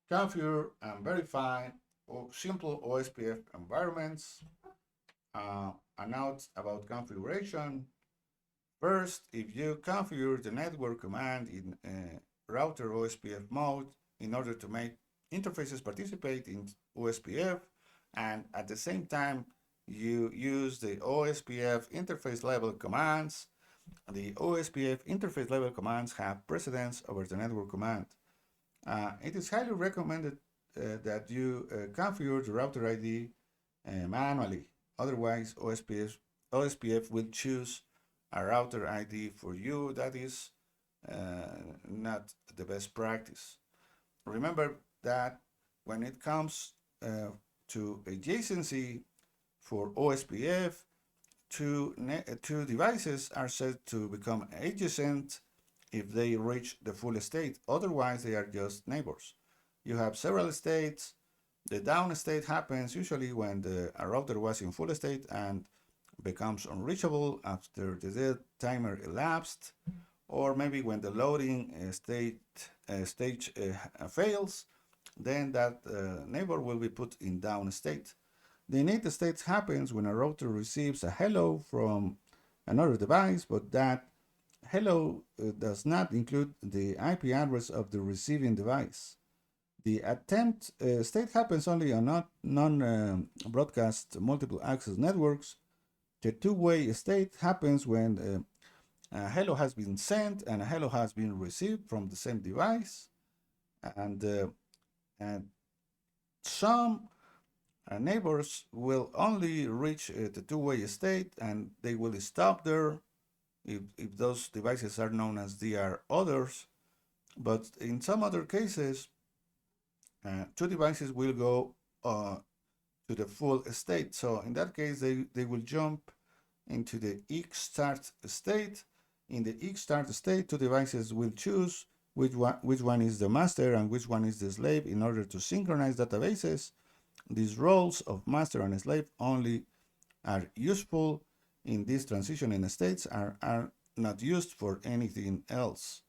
configure and verify simple OSPF environments. A note about configuration. First, if you configure the network command in router OSPF mode in order to make interfaces participate in OSPF, and at the same time you use the OSPF interface level commands, the OSPF interface level commands have precedence over the network command. It is highly recommended that you configure the router ID manually. Otherwise, OSPF will choose a router ID for you. That is not the best practice. Remember that when it comes to adjacency for OSPF, two devices are said to become adjacent if they reach the full state. Otherwise, they are just neighbors. You have several states. The down state happens usually when a router was in full state and becomes unreachable after the dead timer elapsed, or maybe when the loading stage fails, then that neighbor will be put in down state. The innate state happens when a router receives a hello from another device, but that hello does not include the IP address of the receiving device. The attempt state happens only on non-broadcast multiple access networks. The two-way state happens when a hello has been sent and a hello has been received from the same device. And some neighbors will only reach the two-way state and they will stop there if those devices are known as DR others. But in some other cases, two devices will go to the full state. So in that case, they will jump into the X-start state. In the X-start state, two devices will choose which one is the master and which one is the slave in order to synchronize databases. These roles of master and slave only are useful in this transition in states, are not used for anything else.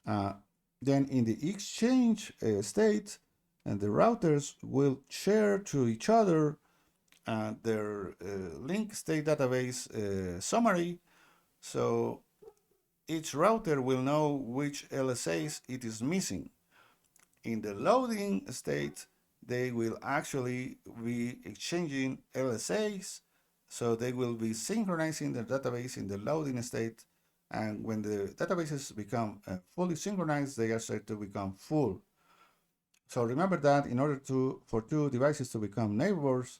Then in the exchange state, and the routers will share to each other their link state database summary. So each router will know which LSAs it is missing. In the loading state, they will actually be exchanging LSAs. So they will be synchronizing the database in the loading state. And when the databases become fully synchronized, they are said to become full. So remember that in order for two devices to become neighbors,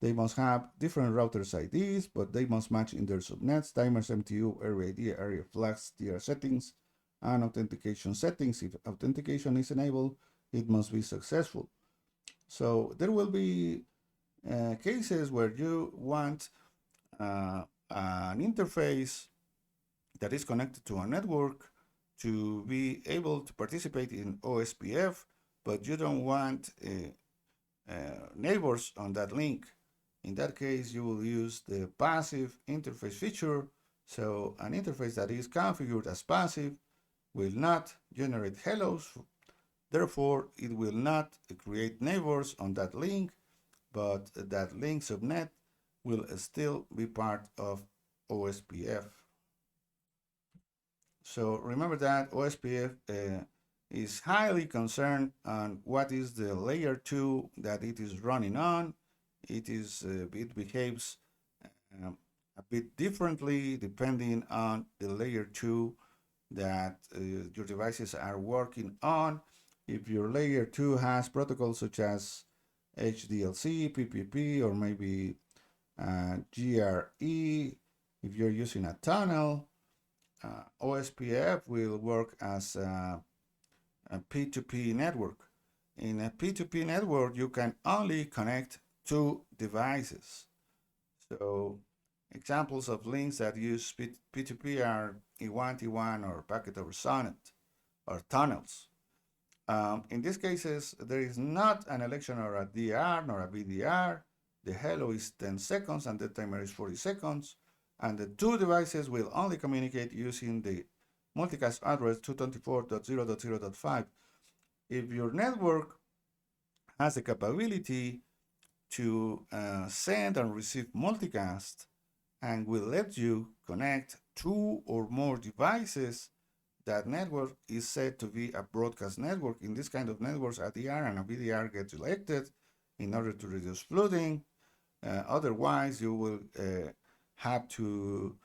they must have different routers IDs, but they must match in their subnets, timers, MTU, area ID, area flags, TR settings, and authentication settings. If authentication is enabled, it must be successful. So there will be cases where you want an interface that is connected to a network to be able to participate in OSPF, but you don't want neighbors on that link. In that case, you will use the passive interface feature. So an interface that is configured as passive will not generate hellos. Therefore, it will not create neighbors on that link, but that link subnet will still be part of OSPF. So remember that OSPF is highly concerned on what is the layer 2 that it is running on. It behaves a bit differently depending on the layer 2 that your devices are working on. If your layer 2 has protocols such as HDLC, PPP, or maybe GRE, if you're using a tunnel, OSPF will work as a P2P network. In a P2P network, you can only connect two devices. So examples of links that use P2P are E1, T1, or packet over sonnet, or tunnels. In these cases, there is not an election or a DR nor a BDR. The hello is 10 seconds and the timer is 40 seconds. And the two devices will only communicate using the multicast address 224.0.0.5. If your network has the capability to send and receive multicast, and will let you connect 2 or more devices. That network is said to be a broadcast network. In this kind of networks, a DR and a VDR get selected in order to reduce flooding. Otherwise, you will have to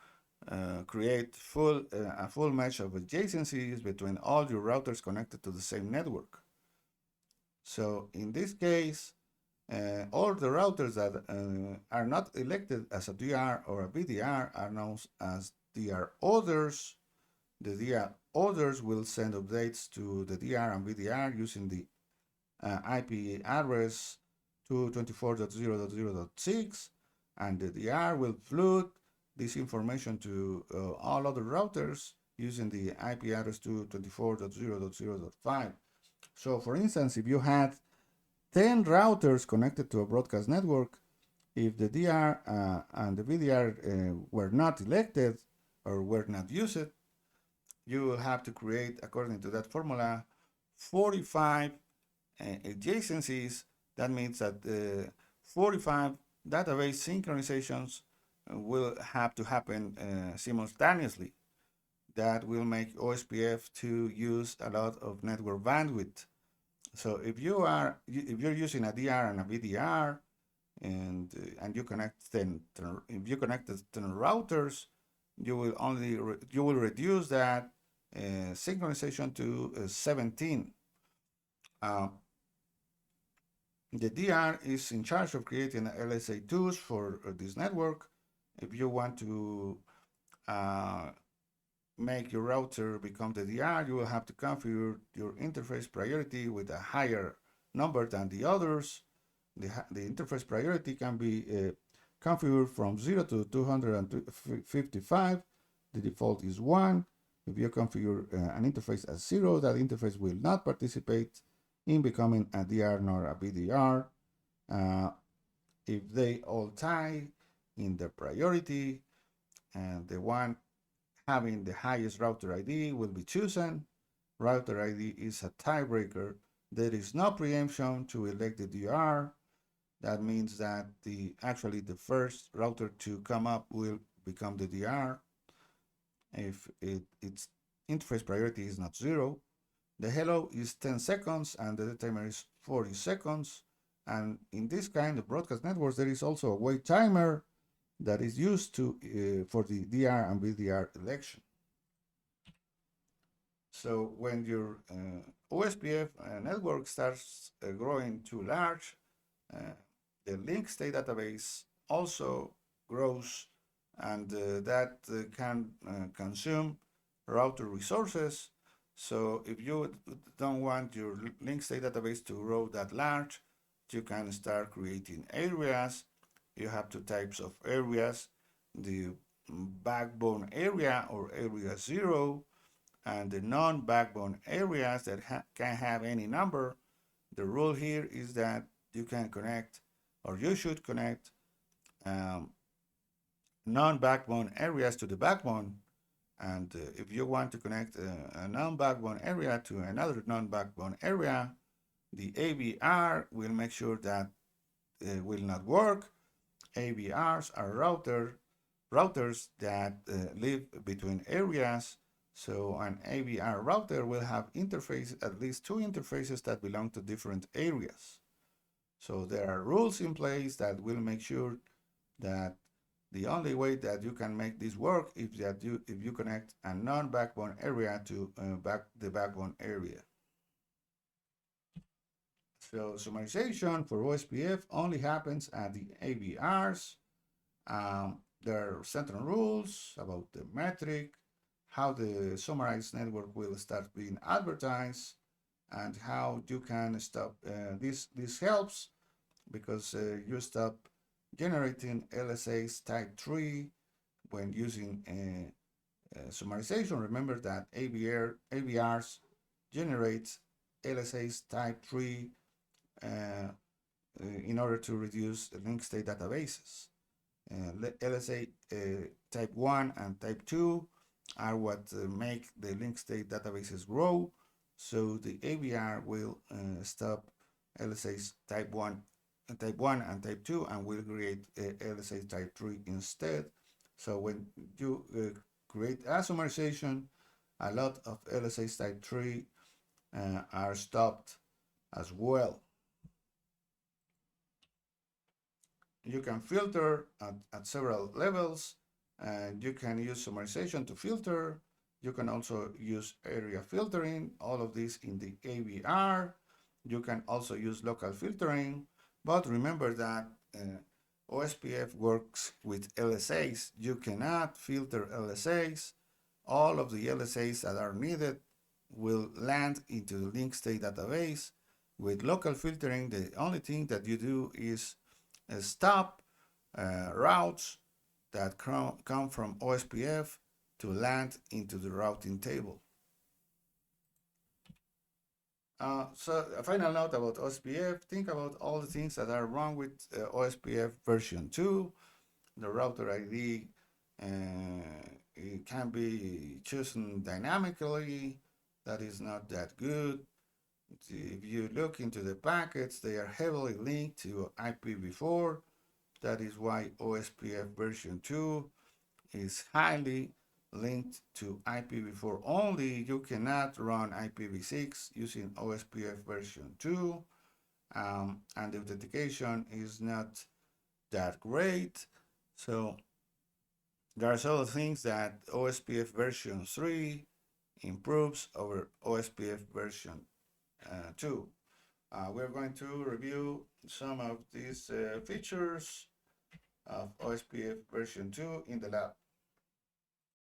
create a full mesh of adjacencies between all your routers connected to the same network. So in this case, all the routers that are not elected as a DR or a VDR are known as DR orders. The DR orders will send updates to the DR and VDR using the IP address 224.0.0.6, and the DR will flood this information to all other routers using the IP address 224.0.0.5. So for instance, if you had 10 routers connected to a broadcast network, if the DR and the VDR were not elected or were not used, you will have to create, according to that formula, 45 adjacencies. That means that 45 database synchronizations will have to happen simultaneously. That will make OSPF to use a lot of network bandwidth. So if you're using a DR and a VDR, and you connect if you connect 10 routers, you will reduce that synchronization to 17. The DR is in charge of creating LSA2s for this network. If you want to make your router become the DR, you will have to configure your interface priority with a higher number than the others. The interface priority can be configured from 0 to 255. The default is 1. If you configure an interface as 0, that interface will not participate in becoming a DR nor a VDR. If they all tie in the priority, and the one having the highest router ID will be chosen. Router ID is a tiebreaker. There is no preemption to elect the DR. That means that actually the first router to come up will become the DR if its interface priority is not 0. The hello is 10 seconds and the timer is 40 seconds. And in this kind of broadcast networks, there is also a wait timer that is used for the DR and VDR election. So when your OSPF network starts growing too large, the link state database also grows, and that can consume router resources. So if you don't want your link state database to grow that large, you can start creating areas. You have two types of areas: the backbone area or area 0, and the non-backbone areas that can have any number. The rule here is that you can connect, or you should connect, non-backbone areas to the backbone. And if you want to connect a non-backbone area to another non-backbone area, the ABR will make sure that it will not work. ABRs are routers that live between areas. So an ABR router will have at least 2 interfaces that belong to different areas. So there are rules in place that will make sure that the only way that you can make this work is that if you connect a non-backbone area to the backbone area. So summarization for OSPF only happens at the ABRs. There are certain rules about the metric, how the summarized network will start being advertised, and how you can stop. This helps because you stop generating LSAs type 3 when using summarization. Remember that ABRs generate LSAs type 3 in order to reduce link state databases. LSA type 1 and type 2 are what make the link state databases grow. So the ABR will stop LSAs type 1 and type 2, and we'll create LSA type 3 instead. So when you create a summarization, a lot of LSAs type 3 are stopped as well. You can filter at several levels, and you can use summarization to filter. You can also use area filtering, all of this in the AVR. You can also use local filtering, but remember that OSPF works with LSAs. You cannot filter LSAs. All of the LSAs that are needed will land into the link state database. With local filtering, the only thing that you do is stop routes that come from OSPF to land into the routing table. So a final note about OSPF, think about all the things that are wrong with OSPF version 2. The router ID it can be chosen dynamically. That is not that good. If you look into the packets, they are heavily linked to IPv4. That is why OSPF version 2 is highly linked to IPv4 only. You cannot run IPv6 using OSPF version 2, and the authentication is not that great. So there are several things that OSPF version 3 improves over OSPF version 2. We're going to review some of these features of OSPF version 2 in the lab.